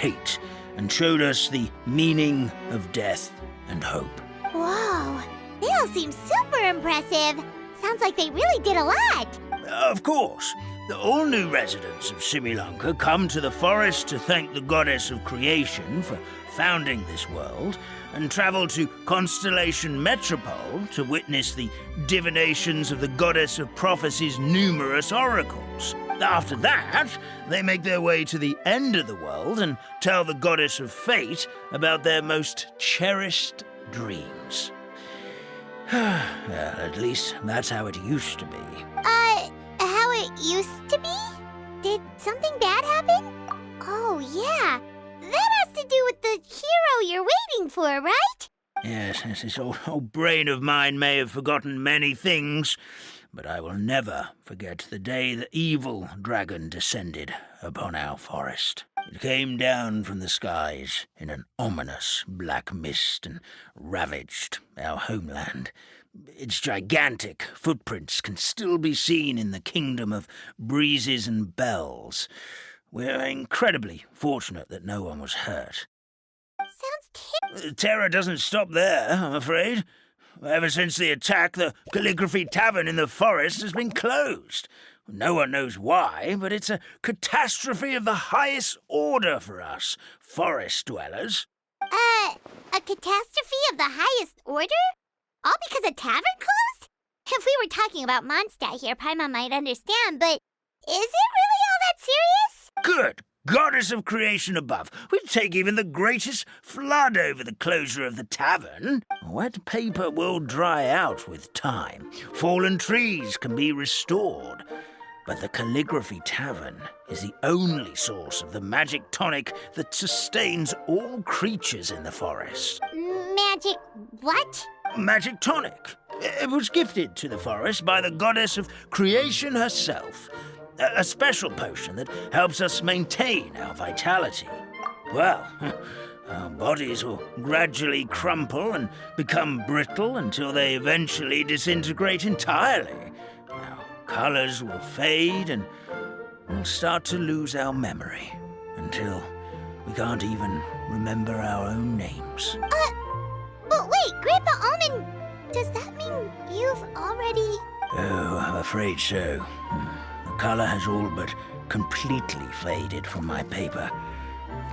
hate and showed us the meaning of death and hope. Whoa, they all seem super impressive. Sounds like they really did a lot. Of course, all new residents of Simulunka come to the forest to thank the goddess of creation for founding this world, and travel to Constellation Metropole to witness the divinations of the goddess of prophecy's numerous oracles. After that, they make their way to the end of the world and tell the goddess of fate about their most cherished dreams. Well, at least that's how it used to be. How it used to be? Did something bad happen? Oh, yeah. That has to do with the hero you're waiting for, right? Yes, this old brain of mine may have forgotten many things, but I will never forget the day the evil dragon descended upon our forest. It came down from the skies in an ominous black mist and ravaged our homeland. Its gigantic footprints can still be seen in the kingdom of breezes and bells. We're incredibly fortunate that no one was hurt. Sounds Terror doesn't stop there, I'm afraid. Ever since the attack, the Calligraphy Tavern in the forest has been closed. No one knows why, but it's a catastrophe of the highest order for us, forest dwellers. A catastrophe of the highest order? All because a tavern closed? If we were talking about Mondstadt here, Paimon might understand, but is it really all that serious? Good goddess of creation above. We'd take even the greatest flood over the closure of the tavern. Wet paper will dry out with time. Fallen trees can be restored. But the Calligraphy Tavern is the only source of the magic tonic that sustains all creatures in the forest. Magic what? Magic tonic. It was gifted to the forest by the goddess of creation herself. A special potion that helps us maintain our vitality. Well, our bodies will gradually crumple and become brittle until they eventually disintegrate entirely. Our colors will fade and we'll start to lose our memory until we can't even remember our own names. But wait, Grandpa Almond, does that mean you've already... Oh, I'm afraid so. The color has all but completely faded from my paper.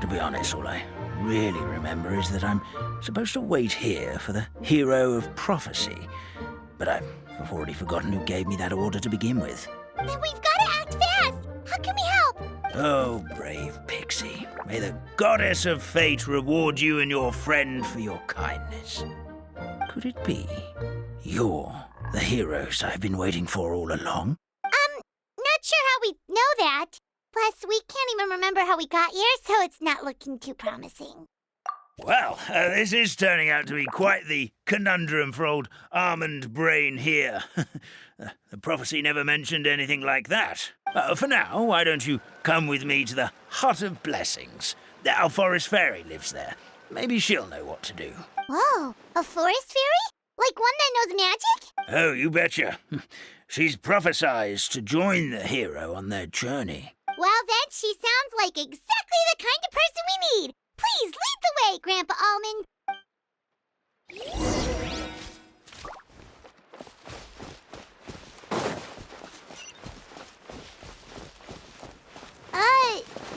To be honest, all I really remember is that I'm supposed to wait here for the hero of prophecy. But I've already forgotten who gave me that order to begin with. Then we've got to act fast! How can we help? Oh, brave Pixie. May the goddess of fate reward you and your friend for your kindness. Could it be you're the heroes I've been waiting for all along? Not sure how we know that. Plus, we can't even remember how we got here, so it's not looking too promising. Well, this is turning out to be quite the conundrum for old Almond Brain here. The prophecy never mentioned anything like that. For now, why don't you come with me to the Hut of Blessings? Our forest fairy lives there. Maybe she'll know what to do. Whoa, a forest fairy? Like one that knows magic? Oh, you betcha. She's prophesized to join the hero on their journey. Well, then she sounds like exactly the kind of person we need. Please lead the way, Grandpa Almond.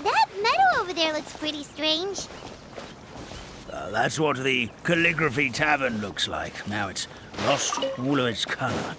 That meadow over there looks pretty strange. That's what the Calligraphy Tavern looks like. Now it's lost all of its color.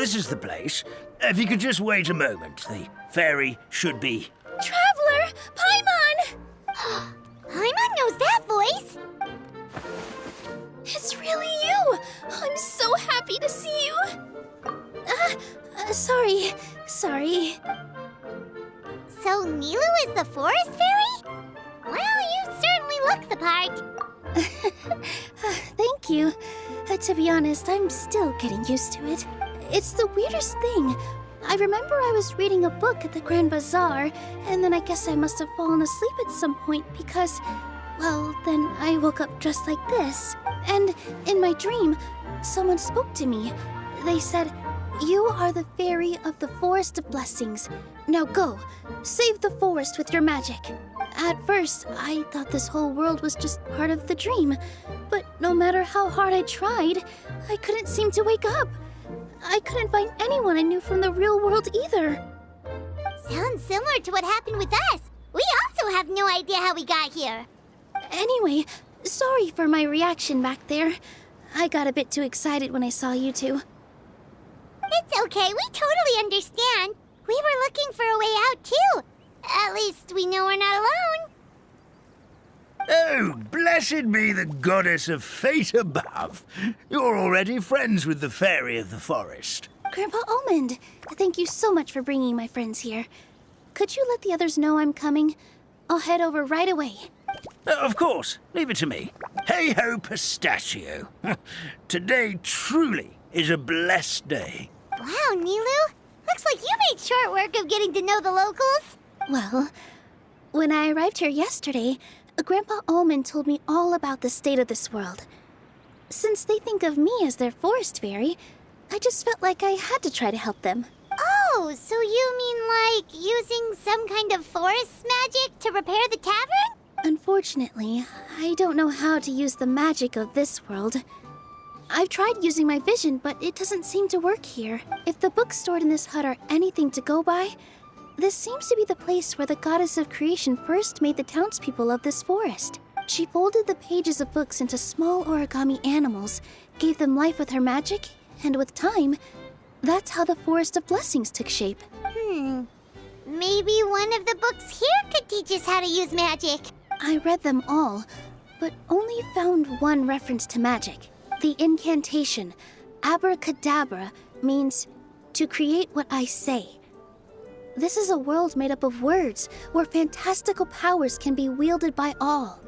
this is the place. If you could just wait a moment, the fairy should be... Traveler! Paimon! Paimon knows that voice! It's really you! I'm so happy to see you! Sorry. So Nilou is the forest fairy? Well, you certainly look the part. Thank you. To be honest, I'm still getting used to it. It's the weirdest thing. I remember I was reading a book at the Grand Bazaar, and then I guess I must have fallen asleep at some point because, well, then I woke up just like this. And in my dream, someone spoke to me. They said, "You are the fairy of the Forest of Blessings. Now go, save the forest with your magic." At first, I thought this whole world was just part of the dream, but no matter how hard I tried, I couldn't seem to wake up. I couldn't find anyone I knew from the real world either. Sounds similar to what happened with us. We also have no idea how we got here. Anyway, sorry for my reaction back there. I got a bit too excited when I saw you two. It's okay, we totally understand. We were looking for a way out, too. At least we know we're not alone. Oh, blessed be the goddess of fate above. You're already friends with the fairy of the forest. Grandpa Almond, thank you so much for bringing my friends here. Could you let the others know I'm coming? I'll head over right away. Of course, leave it to me. Hey-ho, pistachio. Today truly is a blessed day. Wow, Nilou. Looks like you made short work of getting to know the locals. Well, when I arrived here yesterday, Grandpa Almond told me all about the state of this world. Since they think of me as their forest fairy, I just felt like I had to try to help them. Oh, so you mean like using some kind of forest magic to repair the tavern? Unfortunately, I don't know how to use the magic of this world. I've tried using my vision, but it doesn't seem to work here. If the books stored in this hut are anything to go by, this seems to be the place where the goddess of creation first made the townspeople of this forest. She folded the pages of books into small origami animals, gave them life with her magic, and with time, that's how the Forest of Blessings took shape. Maybe one of the books here could teach us how to use magic. I read them all, but only found one reference to magic. The incantation, abracadabra, means to create what I say. This is a world made up of words, where fantastical powers can be wielded by all.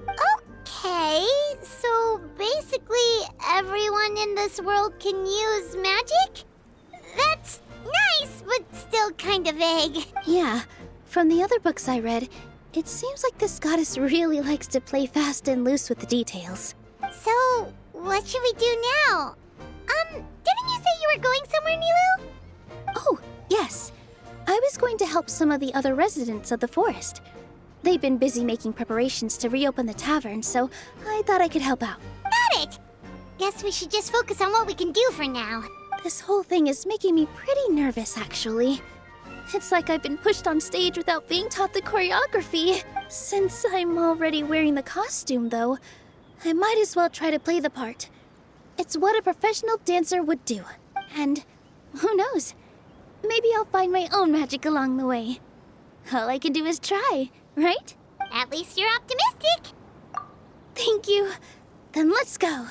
Okay, so basically everyone in this world can use magic? That's nice, but still kind of vague. Yeah, from the other books I read, it seems like this goddess really likes to play fast and loose with the details. So, what should we do now? Didn't you say you were going somewhere, Nilou? Oh, yes. I was going to help some of the other residents of the forest. They've been busy making preparations to reopen the tavern, so I thought I could help out. Got it! Guess we should just focus on what we can do for now. This whole thing is making me pretty nervous, actually. It's like I've been pushed on stage without being taught the choreography. Since I'm already wearing the costume, though, I might as well try to play the part. It's what a professional dancer would do. And who knows? Maybe I'll find my own magic along the way. All I can do is try, right? At least you're optimistic. Thank you. Then let's go.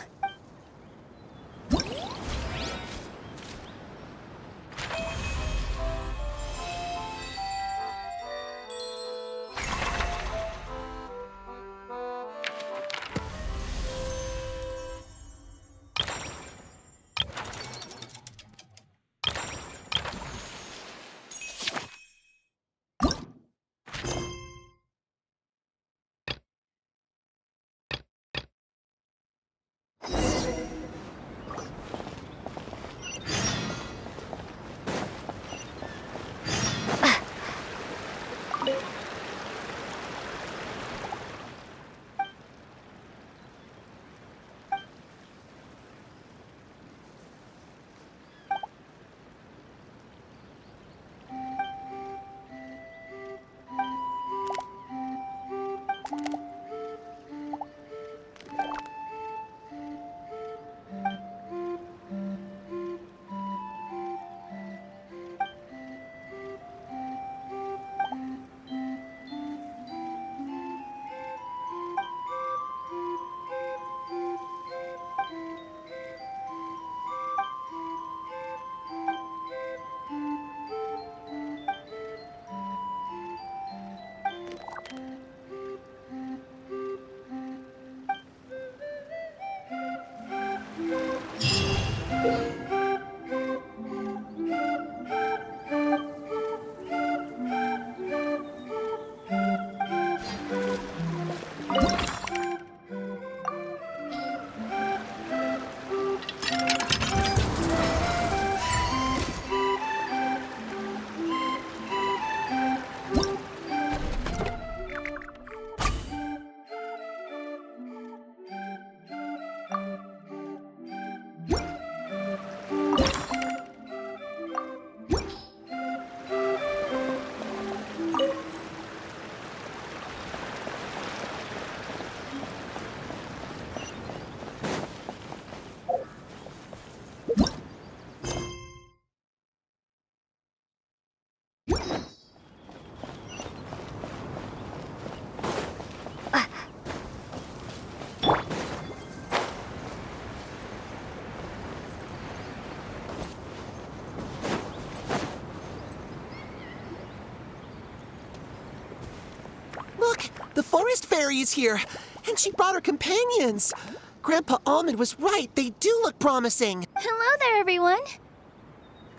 forest fairy is here, and she brought her companions. Grandpa Almond was right. They do look promising. Hello there, everyone.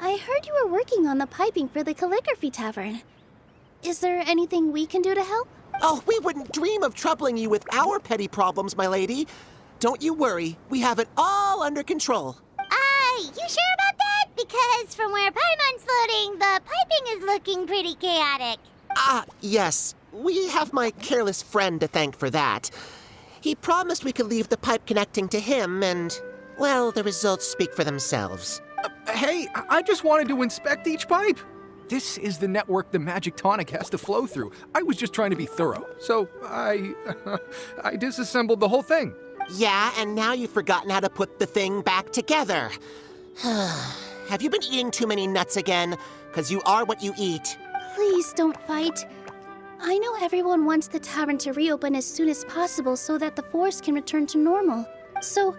I heard you were working on the piping for the calligraphy tavern. Is there anything we can do to help? Oh, we wouldn't dream of troubling you with our petty problems, my lady. Don't you worry. We have it all under control. You sure about that? Because from where Paimon's floating, the piping is looking pretty chaotic. Yes. We have my careless friend to thank for that. He promised we could leave the pipe connecting to him, and, well, the results speak for themselves. Hey, I just wanted to inspect each pipe. This is the network the magic tonic has to flow through. I was just trying to be thorough, so I disassembled the whole thing. Yeah, and now you've forgotten how to put the thing back together. Have you been eating too many nuts again? 'Cause you are what you eat. Please don't fight. I know everyone wants the tavern to reopen as soon as possible so that the forest can return to normal. So,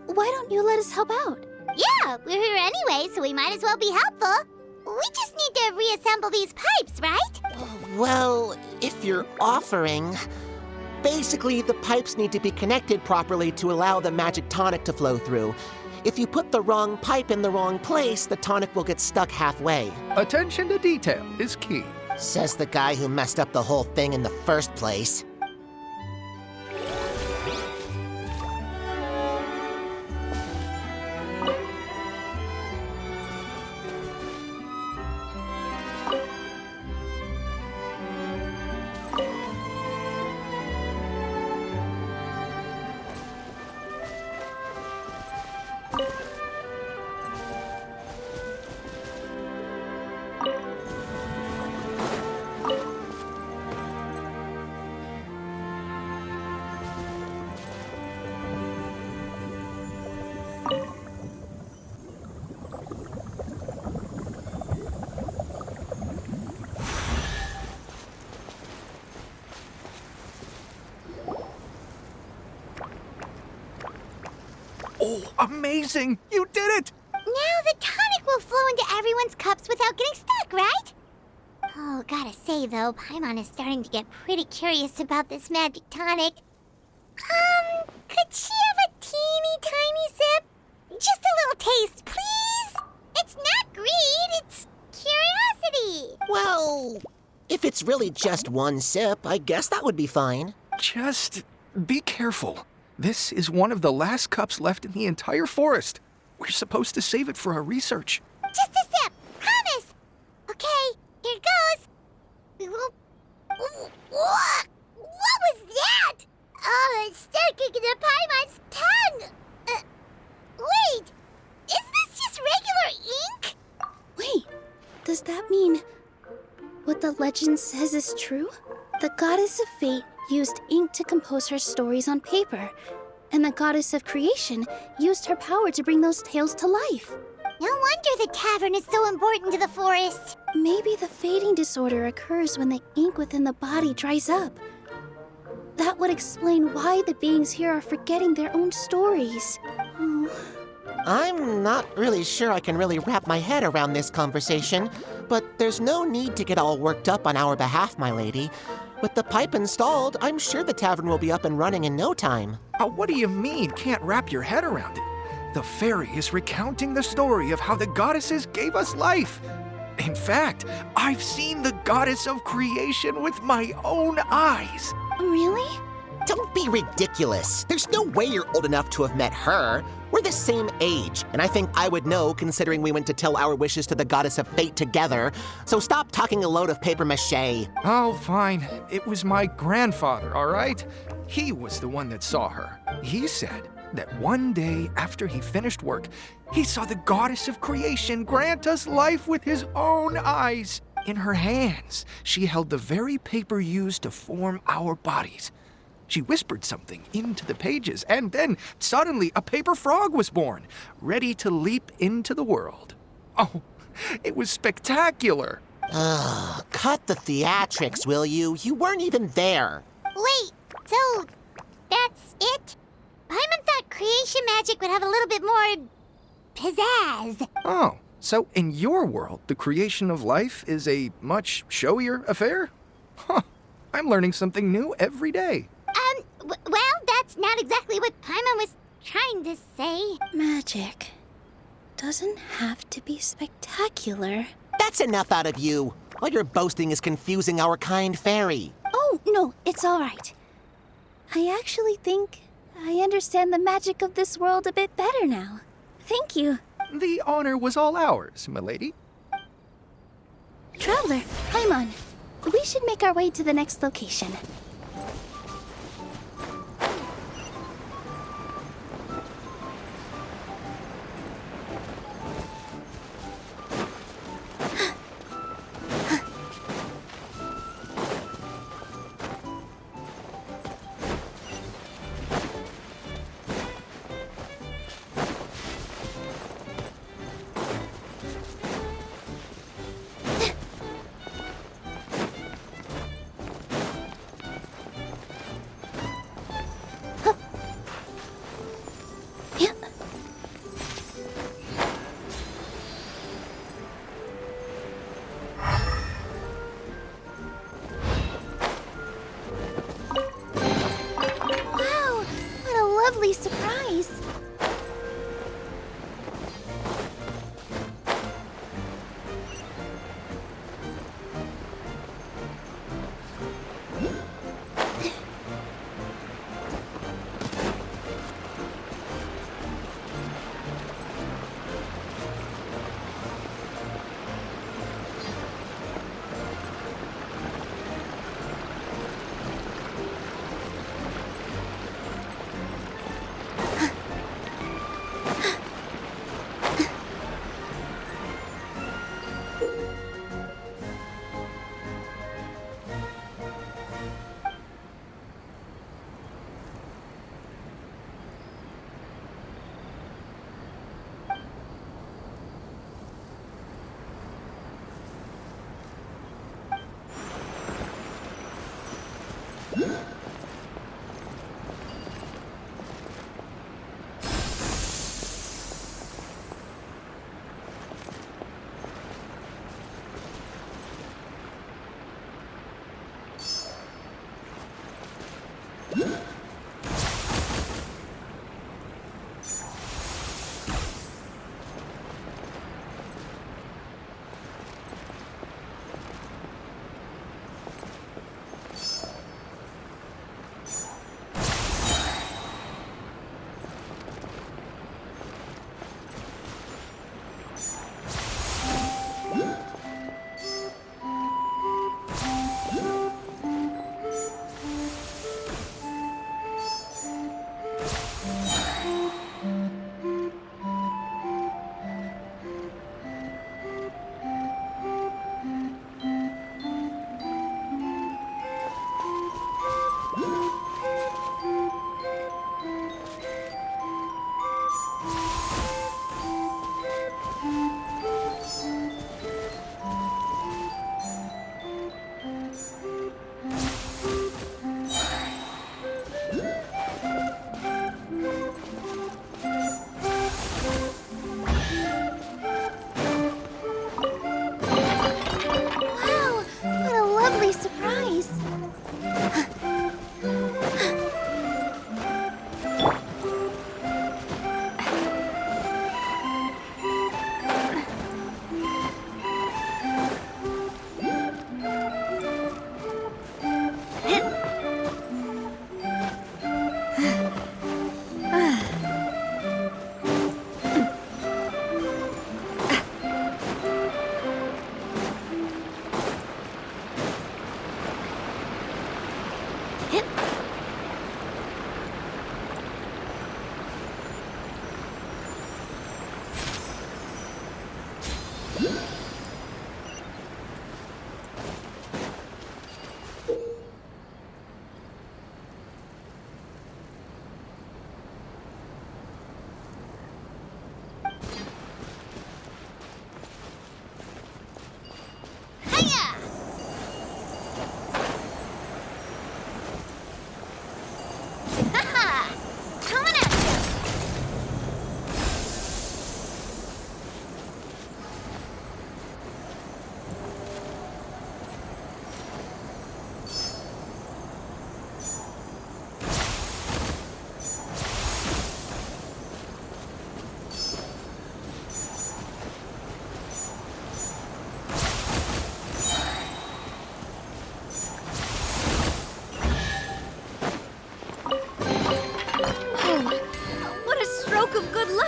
why don't you let us help out? Yeah, we're here anyway, so we might as well be helpful. We just need to reassemble these pipes, right? Well, if you're offering... Basically, the pipes need to be connected properly to allow the magic tonic to flow through. If you put the wrong pipe in the wrong place, the tonic will get stuck halfway. Attention to detail is key. Says the guy who messed up the whole thing in the first place. Oh, amazing! You did it! Now the tonic will flow into everyone's cups without getting stuck, right? Oh, gotta say though, Paimon is starting to get pretty curious about this magic tonic. Could she have a teeny tiny sip? Just a little taste, please? It's not greed, it's curiosity. Well, if it's really just one sip, I guess that would be fine. Just be careful. This is one of the last cups left in the entire forest. We're supposed to save it for our research. Just a sip, promise. Okay, here goes. What was that? Oh, it's sticking to Paimon's tongue. Wait, is this just regular ink? Wait, does that mean what the legend says is true? The goddess of fate used ink to compose her stories on paper, and the goddess of creation used her power to bring those tales to life. No wonder the tavern is so important to the forest. Maybe the fading disorder occurs when the ink within the body dries up. That would explain why the beings here are forgetting their own stories. Oh. I'm not really sure I can really wrap my head around this conversation, but there's no need to get all worked up on our behalf, my lady. With the pipe installed, I'm sure the tavern will be up and running in no time. What do you mean, can't wrap your head around it? The fairy is recounting the story of how the goddesses gave us life. In fact, I've seen the goddess of creation with my own eyes. Really? Don't be ridiculous. There's no way you're old enough to have met her. We're the same age, and I think I would know considering we went to tell our wishes to the goddess of fate together. So stop talking a load of papier-mâché. Oh, fine. It was my grandfather, all right? He was the one that saw her. He said that one day after he finished work, he saw the goddess of creation grant us life with his own eyes. In her hands, she held the very paper used to form our bodies. She whispered something into the pages, and then suddenly a paper frog was born, ready to leap into the world. Oh, it was spectacular. Ugh, cut the theatrics, will you? You weren't even there. Wait, so that's it? Paimon thought creation magic would have a little bit more pizzazz. Oh, so in your world, the creation of life is a much showier affair? Huh, I'm learning something new every day. Well, that's not exactly what Paimon was trying to say. Magic doesn't have to be spectacular. That's enough out of you. All your boasting is confusing our kind fairy. Oh, no, it's all right. I actually think I understand the magic of this world a bit better now. Thank you. The honor was all ours, milady. Traveler, Paimon, we should make our way to the next location. Yeah. Wow, what a lovely surprise.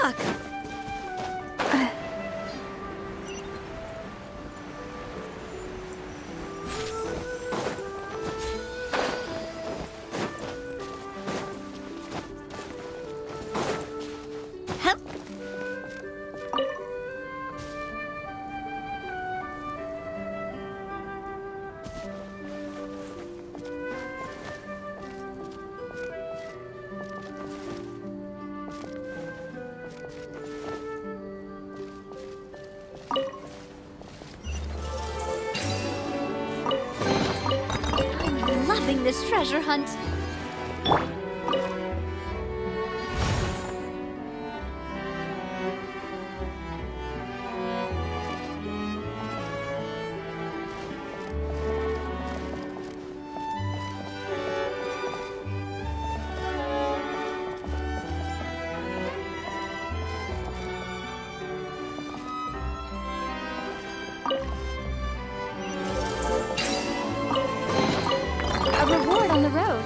luck. Hup. I'm loving this treasure hunt. A reward on the road.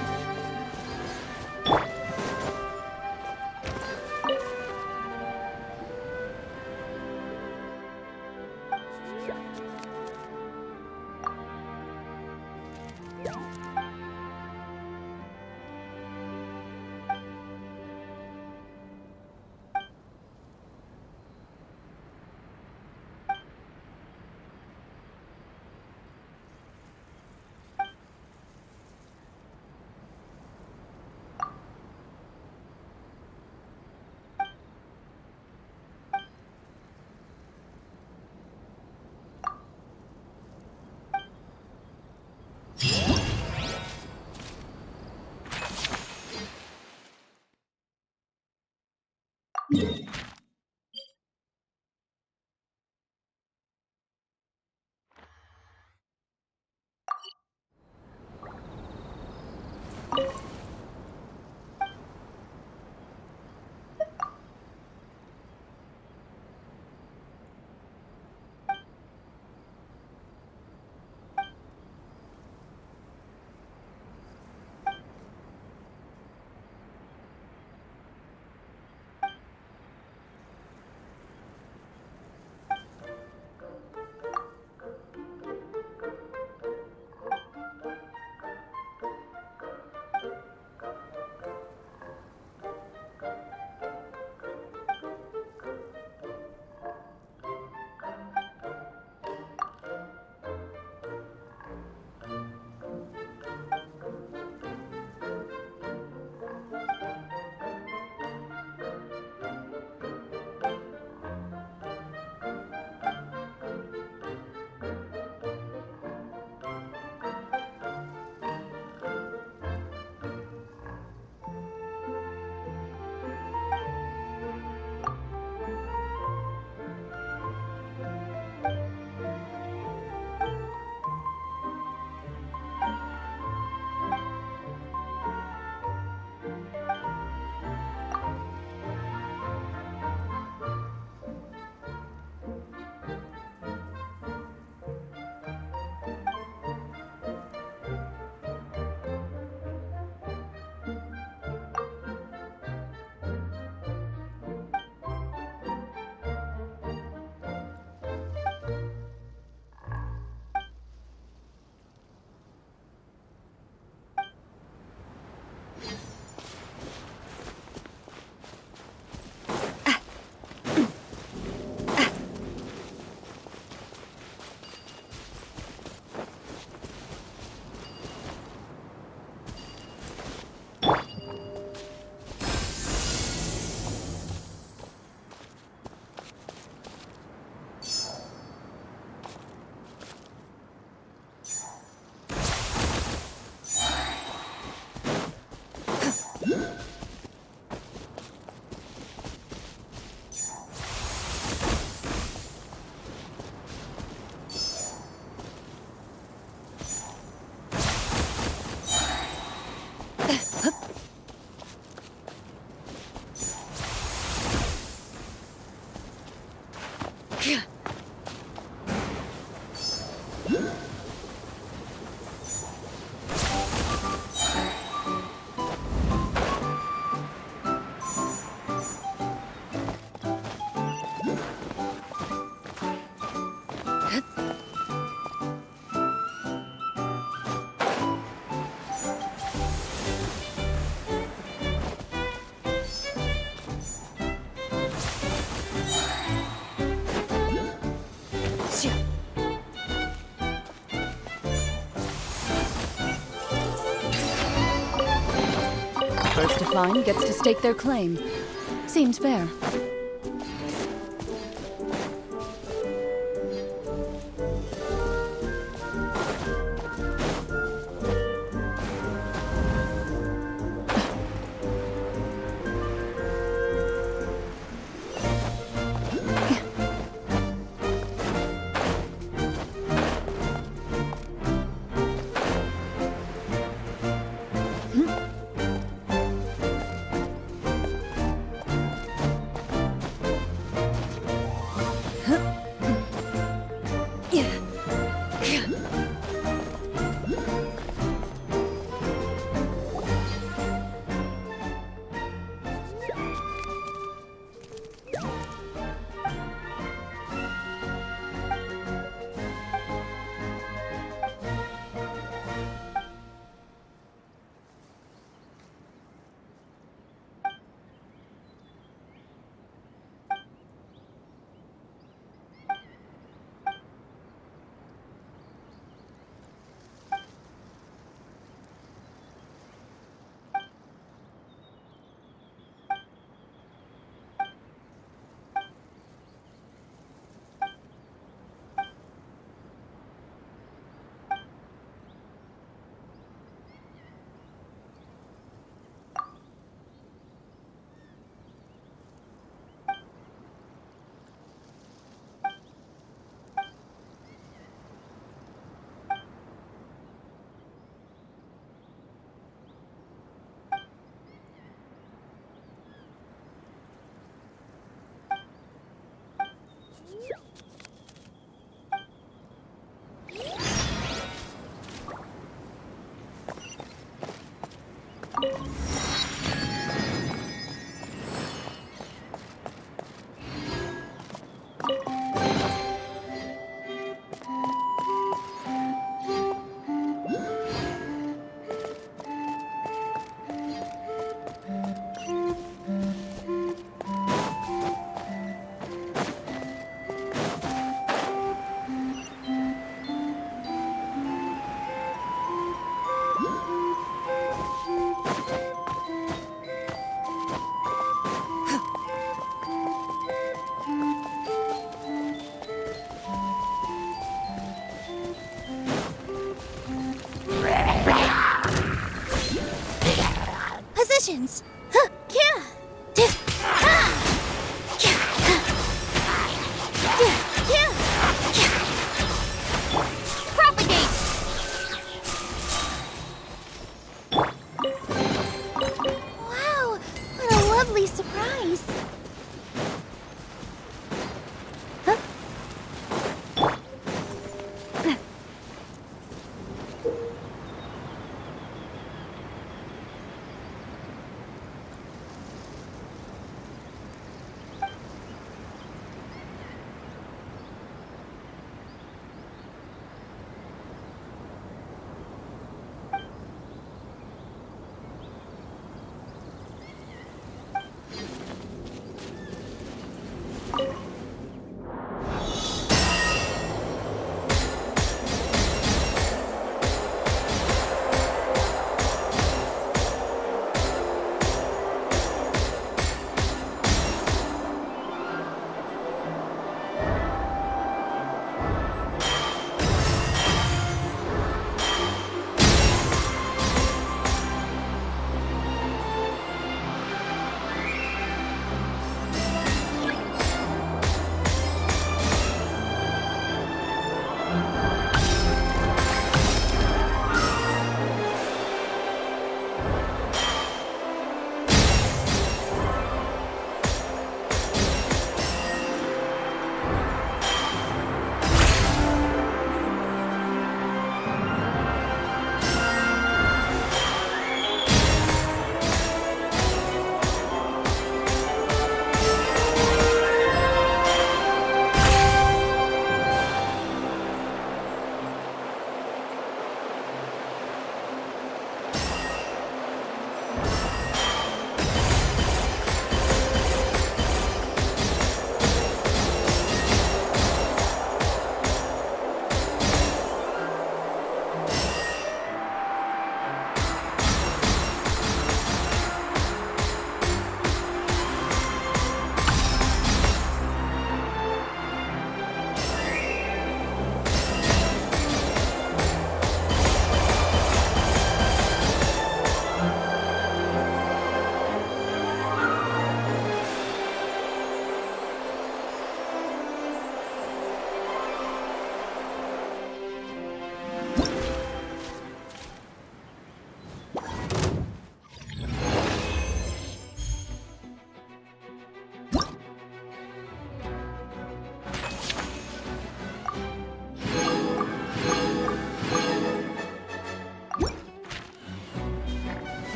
first to find gets to stake their claim. Seems fair. Positions! Huh, yeah! Propagate! Wow, what a lovely surprise! Huh?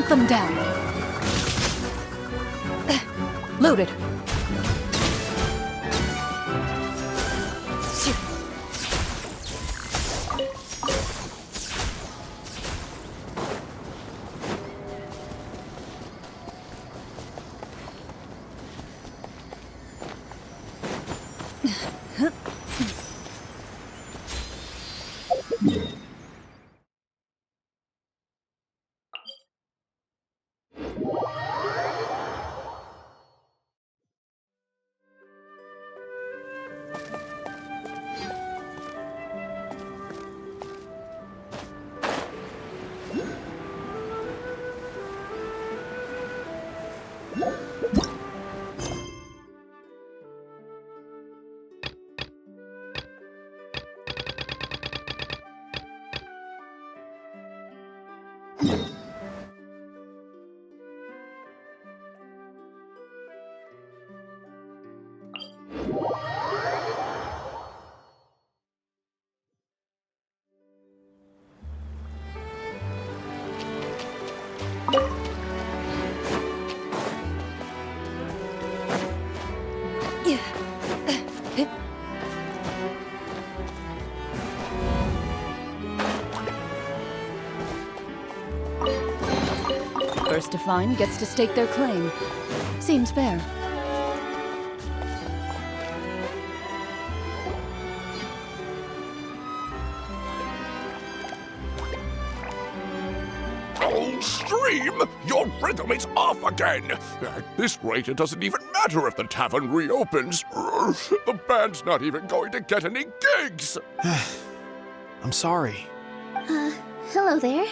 them down. Loaded. First to find gets to stake their claim. Seems fair. Oh, Stream! Your rhythm is off again! At this rate, it doesn't even matter if the tavern reopens. The band's not even going to get any gigs! I'm sorry. Hello there.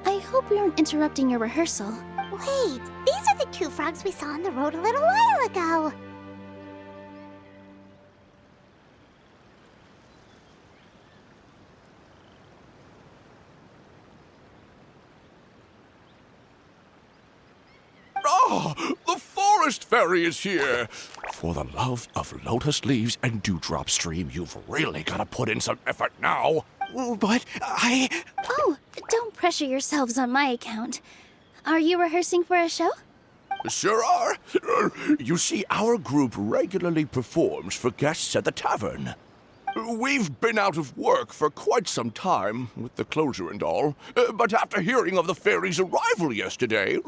I hope we aren't interrupting your rehearsal. Wait, these are the two frogs we saw on the road a little while ago. Ah, the forest fairy is here! For the love of lotus leaves and dewdrop, Stream, you've really got to put in some effort now. But Oh, don't pressure yourselves on my account. Are you rehearsing for a show? Sure are. You see, our group regularly performs for guests at the tavern. We've been out of work for quite some time, with the closure and all. But after hearing of the fairy's arrival yesterday,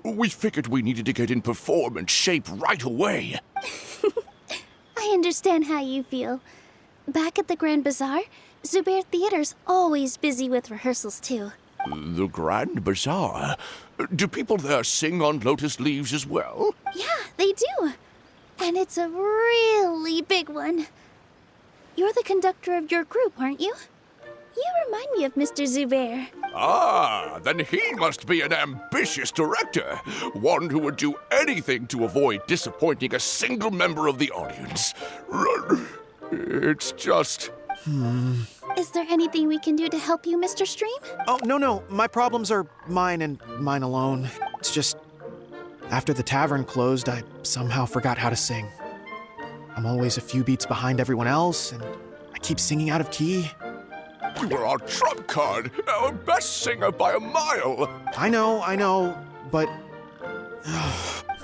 we figured we needed to get in performance shape right away. I understand how you feel. Back at the Grand Bazaar, Zubair Theater's always busy with rehearsals too. The Grand Bazaar? Do people there sing on lotus leaves as well? Yeah, they do. And it's a really big one. You're the conductor of your group, aren't you? You remind me of Mr. Zubair. Ah, then he must be an ambitious director. One who would do anything to avoid disappointing a single member of the audience. It's just... Is there anything we can do to help you, Mr. Stream? oh no, my problems are mine and mine alone. It's just after the tavern closed, I somehow forgot how to sing. I'm always a few beats behind everyone else, and I keep singing out of key. You were our trump card, our best singer by a mile. I know, but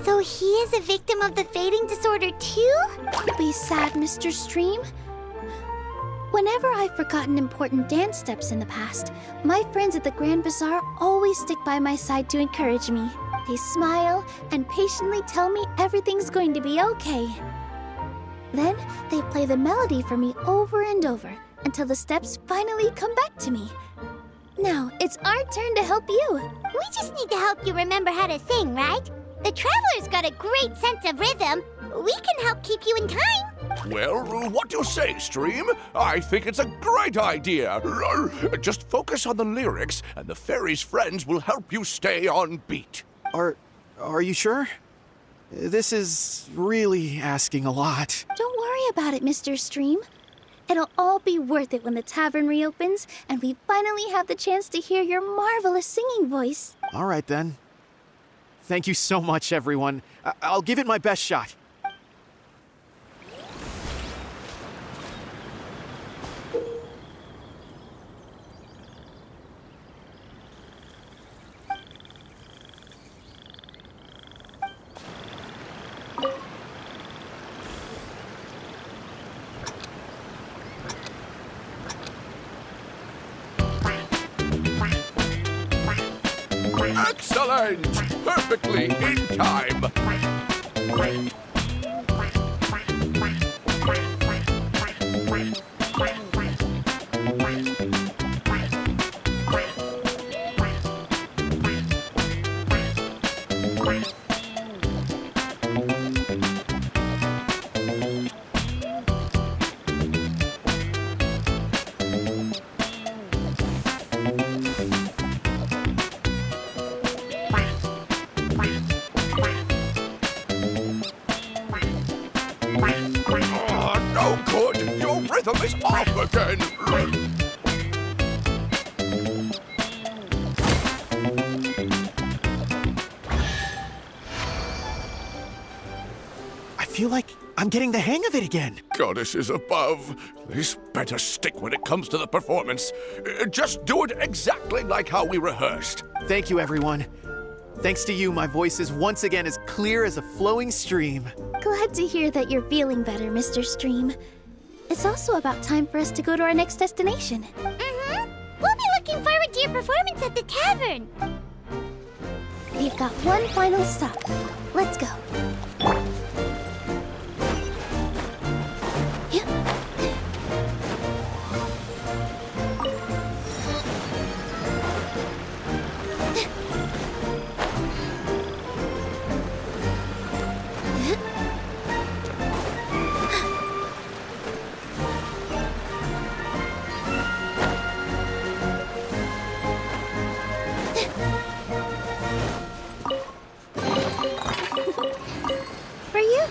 So he is a victim of the fading disorder too? Don't be sad, Mr. Stream. Whenever I've forgotten important dance steps in the past, my friends at the Grand Bazaar always stick by my side to encourage me. They smile and patiently tell me everything's going to be okay. Then they play the melody for me over and over until the steps finally come back to me. Now it's our turn to help you. We just need to help you remember how to sing, right? The Traveler's got a great sense of rhythm. We can help keep you in time. Well, what do you say, Stream? I think it's a great idea. Just focus on the lyrics, and the fairy's friends will help you stay on beat. are you sure? This is really asking a lot. Don't worry about it, Mr. Stream. It'll all be worth it when the tavern reopens and we finally have the chance to hear your marvelous singing voice. All right then. Thank you so much, everyone. I'll give it my best shot. Excellent! Perfectly in time! No good! Your rhythm is off again! I feel like I'm getting the hang of it again. Goddesses above, this better stick when it comes to the performance. Just do it exactly like how we rehearsed. Thank you, everyone. Thanks to you, my voice is once again as clear as a flowing stream. Glad to hear that you're feeling better, Mr. Stream. It's also about time for us to go to our next destination. We'll be looking forward to your performance at the tavern. We've got one final stop. Let's go. Yeah. For you.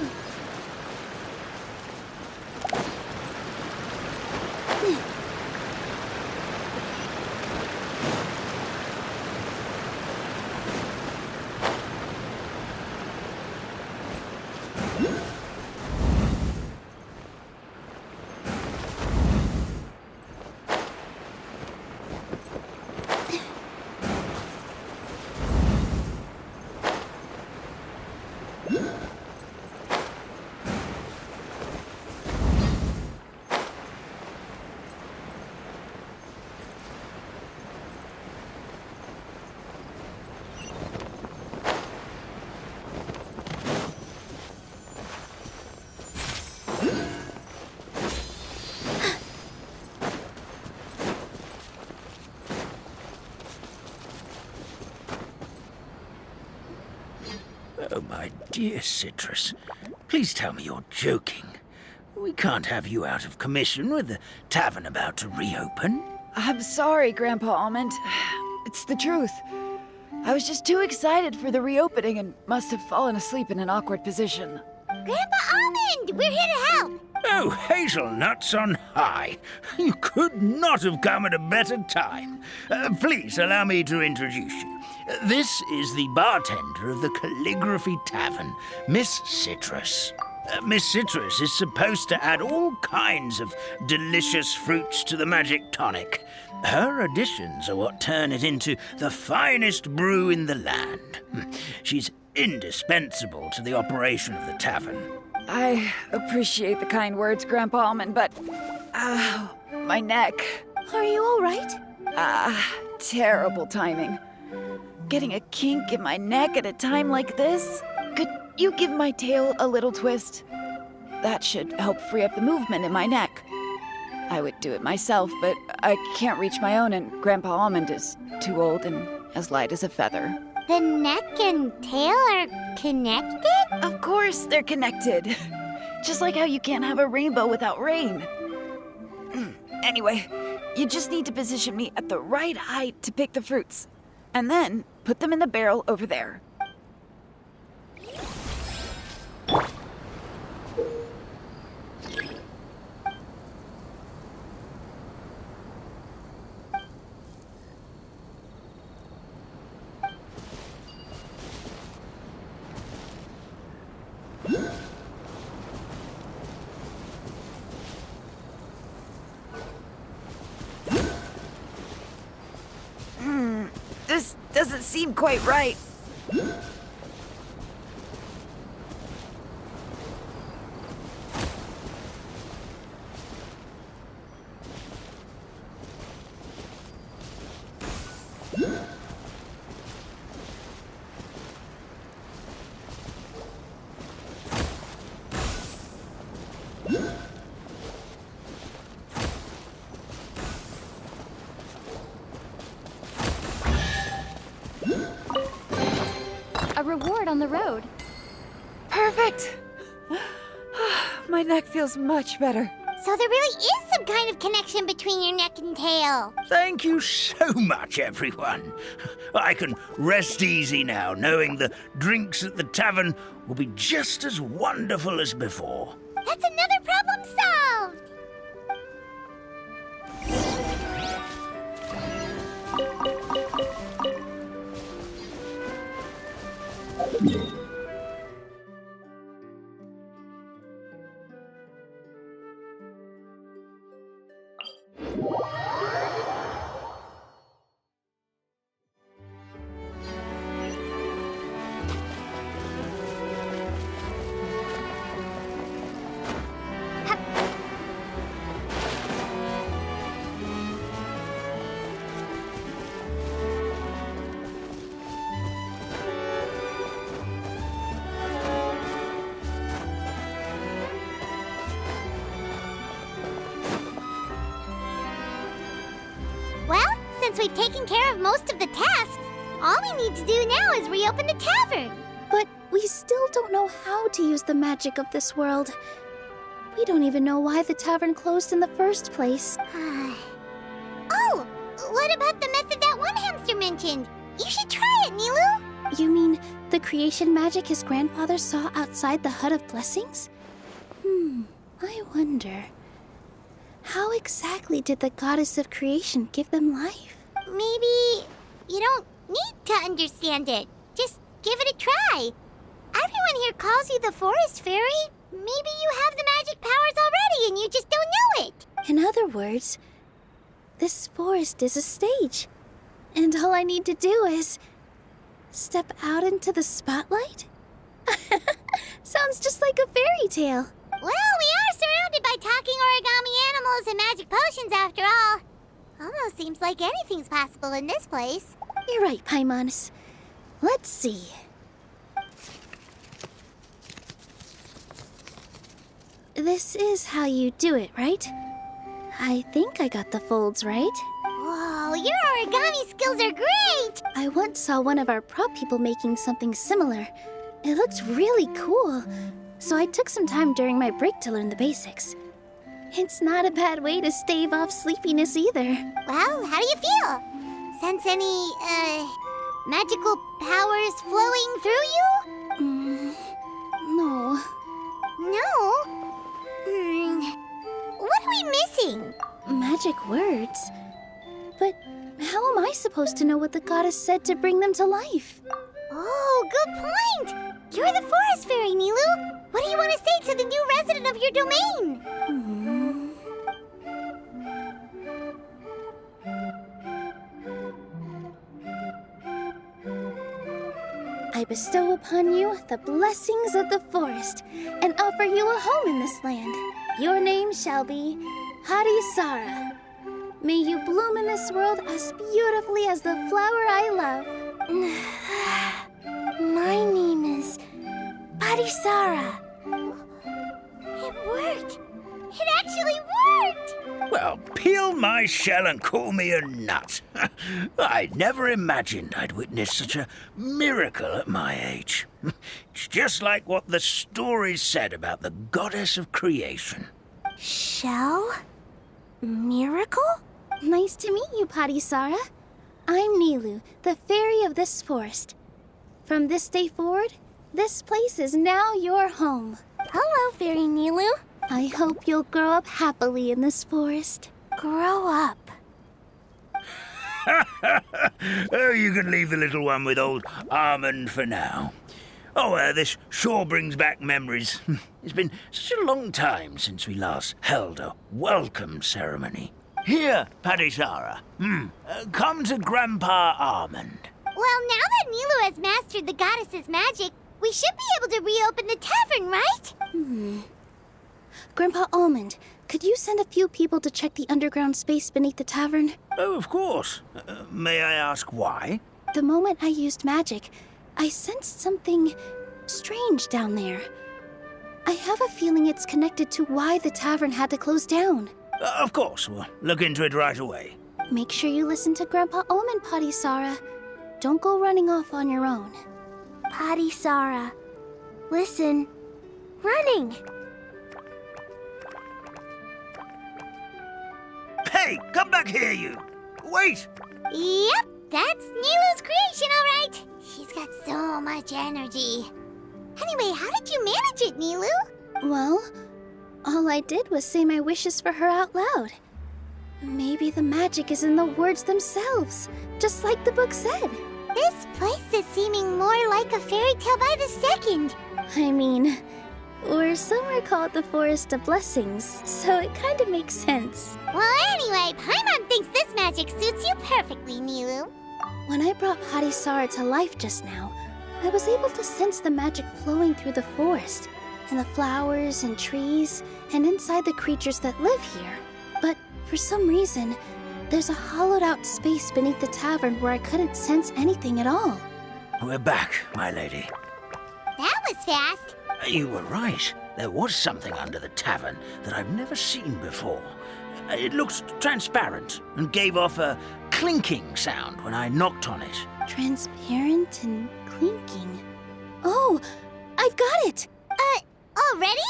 Oh, my dear Citrus, please tell me you're joking. We can't have you out of commission with the tavern about to reopen. I'm sorry, Grandpa Almond. It's the truth. I was just too excited for the reopening and must have fallen asleep in an awkward position. Grandpa Almond, we're here to help. Oh, hazelnuts on high. You could not have come at a better time. Please allow me to introduce you. This is the bartender of the Calligraphy Tavern, Miss Citrus. Miss Citrus is supposed to add all kinds of delicious fruits to the magic tonic. Her additions are what turn it into the finest brew in the land. She's indispensable to the operation of the tavern. I appreciate the kind words, Grandpa Almond, but... my neck. Are you all right? Terrible timing. Getting a kink in my neck at a time like this? Could you give my tail a little twist? That should help free up the movement in my neck. I would do it myself, but I can't reach my own, and Grandpa Almond is too old and as light as a feather. The neck and tail are connected? Of course they're connected. Just like how you can't have a rainbow without rain. Anyway, you just need to position me at the right height to pick the fruits. And then put them in the barrel over there. This doesn't seem quite right. on the road. Perfect! My neck feels much better. So there really is some kind of connection between your neck and tail. Thank you so much, everyone. I can rest easy now, knowing the drinks at the tavern will be just as wonderful as before. That's another problem solved! Well, since we've taken care of most of the tasks, all we need to do now is reopen the tavern. But we still don't know how to use the magic of this world. We don't even know why the tavern closed in the first place. Oh, what about the method that one hamster mentioned? You should try it, Nilou. You mean the creation magic his grandfather saw outside the Hut of Blessings? I wonder. How exactly did the goddess of creation give them life? Maybe you don't need to understand it. Just give it a try. Everyone here calls you the Forest Fairy. Maybe you have the magic powers already and you just don't know it. In other words, this forest is a stage. And all I need to do is step out into the spotlight? Sounds just like a fairy tale. Well, we are surrounded by talking origami animals and magic potions after all. Almost seems like anything's possible in this place. You're right, Paimon. Let's see. This is how you do it, right? I think I got the folds right. Whoa, your origami skills are great! I once saw one of our prop people making something similar. It looked really cool, so I took some time during my break to learn the basics. It's not a bad way to stave off sleepiness either. Well, how do you feel? Sense any, magical powers flowing through you? No. No? What are we missing? Magic words? But how am I supposed to know what the goddess said to bring them to life? Oh, good point! You're the Forest Fairy, Nilou! What do you want to say to the new resident of your domain? I bestow upon you the blessings of the forest and offer you a home in this land. Your name shall be Harisara. May you bloom in this world as beautifully as the flower I love. My name is Harisara. It worked! It actually worked! Well, peel my shell and call me a nut. I never imagined I'd witness such a miracle at my age. It's just like what the stories said about the goddess of creation. Shell? Miracle? Nice to meet you, Harisara. I'm Nilou, the fairy of this forest. From this day forward, this place is now your home. Hello, Fairy Nilou. I hope you'll grow up happily in this forest. Grow up. Oh, you can leave the little one with old Almond for now. Oh, this sure brings back memories. It's been such a long time since we last held a welcome ceremony. Here, Parisara. Come to Grandpa Almond. Well, now that Nilou has mastered the goddess's magic, we should be able to reopen the tavern, right? Grandpa Almond, could you send a few people to check the underground space beneath the tavern? Oh, of course. May I ask why? The moment I used magic, I sensed something strange down there. I have a feeling it's connected to why the tavern had to close down. Of course, we'll look into it right away. Make sure you listen to Grandpa Almond, Parisara. Don't go running off on your own. Padisara. Listen. Running! Hey, come back here, you! Wait! Yep, that's Nilou's creation, all right. She's got so much energy. Anyway, how did you manage it, Nilou? Well, all I did was say my wishes for her out loud. Maybe the magic is in the words themselves, just like the book said. This place is seeming more like a fairy tale by the second. I mean, or somewhere called the Forest of Blessings, so it kind of makes sense. Well, anyway, Paimon thinks this magic suits you perfectly, Nilou. When I brought Padisara to life just now, I was able to sense the magic flowing through the forest, and the flowers and trees, and inside the creatures that live here. But for some reason, there's a hollowed-out space beneath the tavern where I couldn't sense anything at all. We're back, my lady. That was fast. You were right. There was something under the tavern that I've never seen before. It looked transparent and gave off a clinking sound when I knocked on it. Transparent and clinking. Oh, I've got it! Already?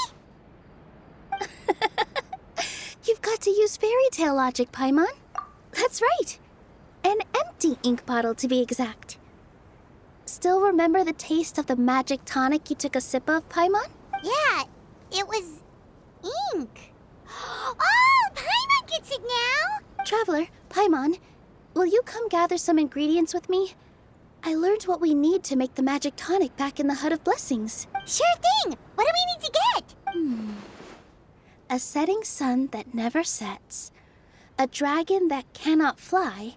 You've got to use fairy tale logic, Paimon. That's right. An empty ink bottle, to be exact. Still remember the taste of the magic tonic you took a sip of, Paimon? Yeah, it was ink. Oh, Paimon gets it now! Traveler, Paimon, will you come gather some ingredients with me? I learned what we need to make the magic tonic back in the Hut of Blessings. Sure thing! What do we need to get? A setting sun that never sets, a dragon that cannot fly,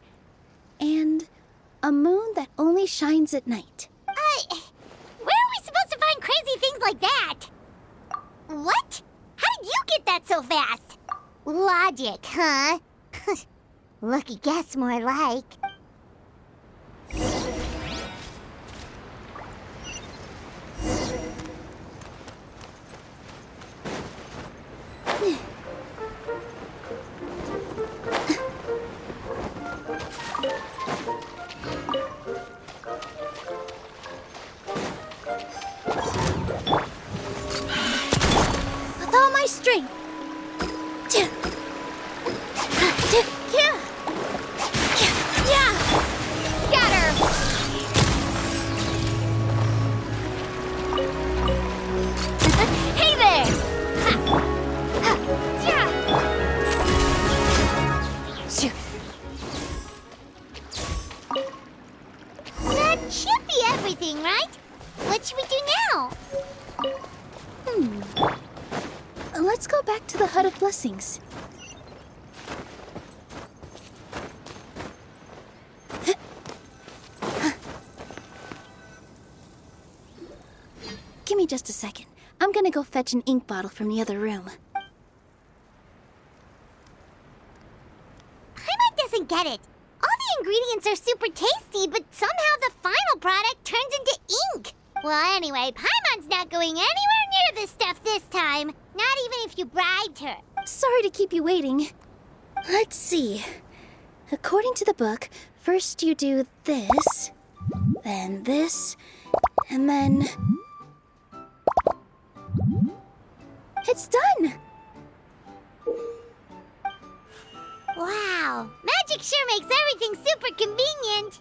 and a moon that only shines at night. Where are we supposed to find crazy things like that? What? How did you get that so fast? Logic, huh? Lucky guess, more like. With all my strength. Hey there! That should be everything, right? What should we do now? Let's go back to the Hut of Blessings. Give me just a second. I'm gonna go fetch an ink bottle from the other room. Paimon doesn't get it. All the ingredients are super tasty, but somehow the final product turns into ink. Well, anyway, Paimon's not going anywhere near this stuff this time. Not even if you bribed her. Sorry to keep you waiting. Let's see. According to the book, first you do this, then this, and then... It's done! Wow, magic sure makes everything super convenient.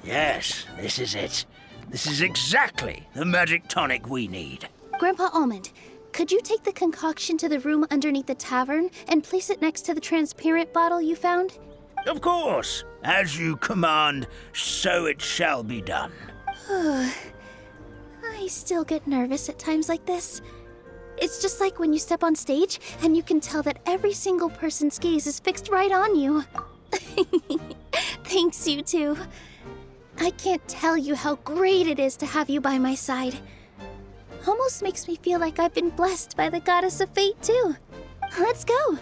Yes, this is it. This is exactly the magic tonic we need. Grandpa Almond, could you take the concoction to the room underneath the tavern and place it next to the transparent bottle you found? Of course. As you command, so it shall be done. I still get nervous at times like this. It's just like when you step on stage and you can tell that every single person's gaze is fixed right on you. Thanks, you two. I can't tell you how great it is to have you by my side. Almost makes me feel like I've been blessed by the goddess of fate, too. Let's go.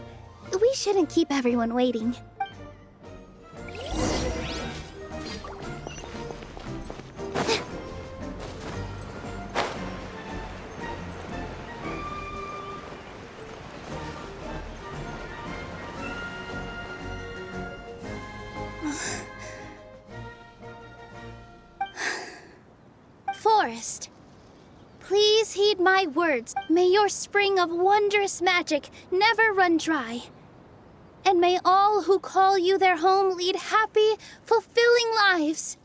We shouldn't keep everyone waiting. forest. Please heed my words. May your spring of wondrous magic never run dry. And may all who call you their home lead happy, fulfilling lives.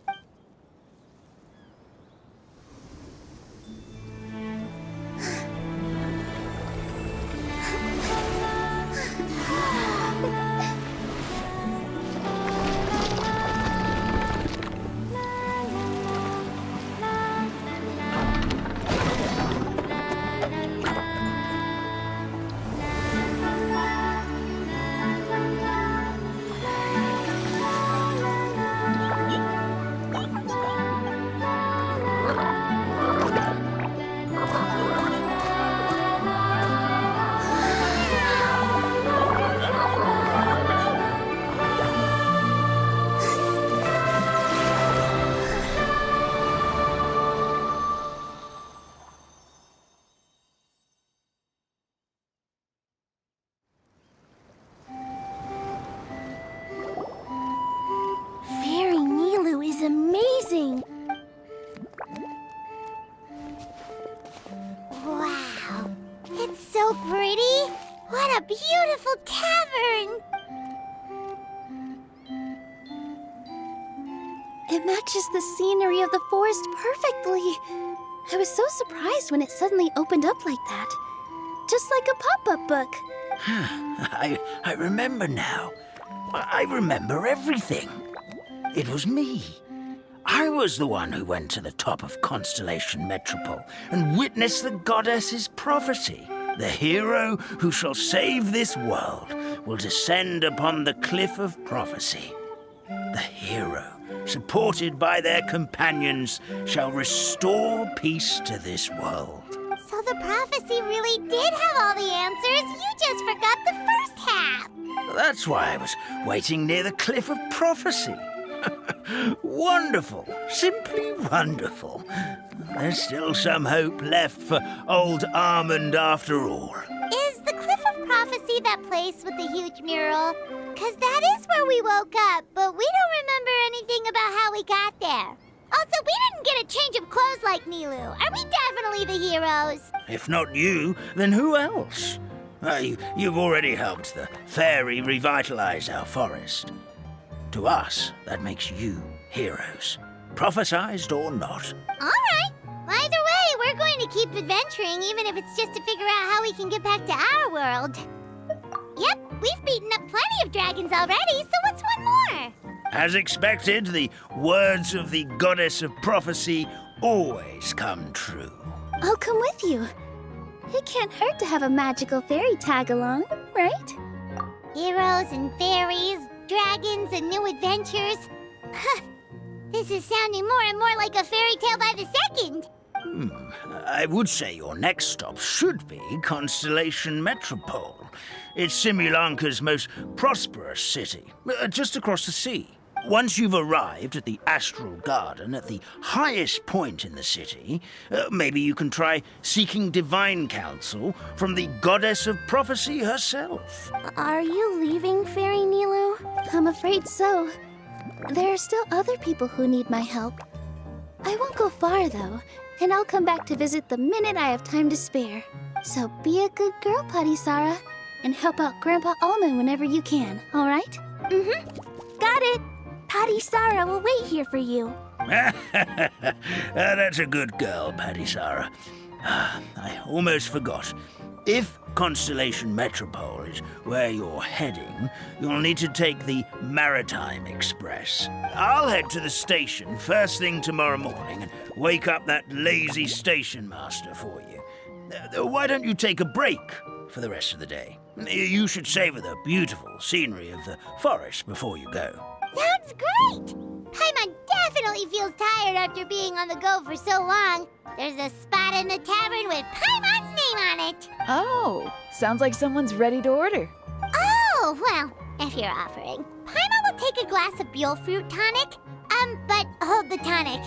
Fairy Nilou is amazing. Wow, it's so pretty. What a beautiful tavern. It matches the scenery of the forest perfectly. I was so surprised when it suddenly opened up like that. Just like a pop-up book. I remember now. I remember everything. It was me. I was the one who went to the top of Constellation Metropole and witnessed the goddess's prophecy. The hero who shall save this world will descend upon the cliff of prophecy. The hero, supported by their companions, shall restore peace to this world. So the prophecy really did have all the answers. You just forgot the first half. That's why I was waiting near the cliff of prophecy. Wonderful. Simply wonderful. There's still some hope left for old Armand after all. Is the Cliff of Prophecy that place with the huge mural? 'Cause that is where we woke up, but we don't remember anything about how we got there. Also, we didn't get a change of clothes like Nilou. Are we definitely the heroes? If not you, then who else? You've already helped the fairy revitalize our forest. To us, that makes you heroes, prophesized or not. All right. Either way, we're going to keep adventuring, even if it's just to figure out how we can get back to our world. Yep, we've beaten up plenty of dragons already, so what's one more? As expected, the words of the goddess of prophecy always come true. I'll come with you. It can't hurt to have a magical fairy tag along, right? Heroes and fairies, dragons and new adventures. This is sounding more and more like a fairy tale by the second. I would say your next stop should be Constellation Metropole. It's Simulanka's most prosperous city, just across the sea. Once you've arrived at the Astral Garden at the highest point in the city, maybe you can try seeking divine counsel from the goddess of prophecy herself. Are you leaving, Fairy Nilou? I'm afraid so. There are still other people who need my help. I won't go far, though, and I'll come back to visit the minute I have time to spare. So be a good girl, Putty Sarah, and help out Grandpa Almond whenever you can, all right? Got it! Putty Sarah will wait here for you. That's a good girl, Paddy Sarah. I almost forgot. If Constellation Metropole is where you're heading, you'll need to take the Maritime Express. I'll head to the station first thing tomorrow morning and wake up that lazy station master for you. Why don't you take a break for the rest of the day? You should savor the beautiful scenery of the forest before you go. Sounds great! Paimon definitely feels tired after being on the go for so long. There's a spot in the tavern with Paimon's name on it. Oh, sounds like someone's ready to order. Oh, well, if you're offering. Paimon will take a glass of Buell fruit tonic. But hold the tonic.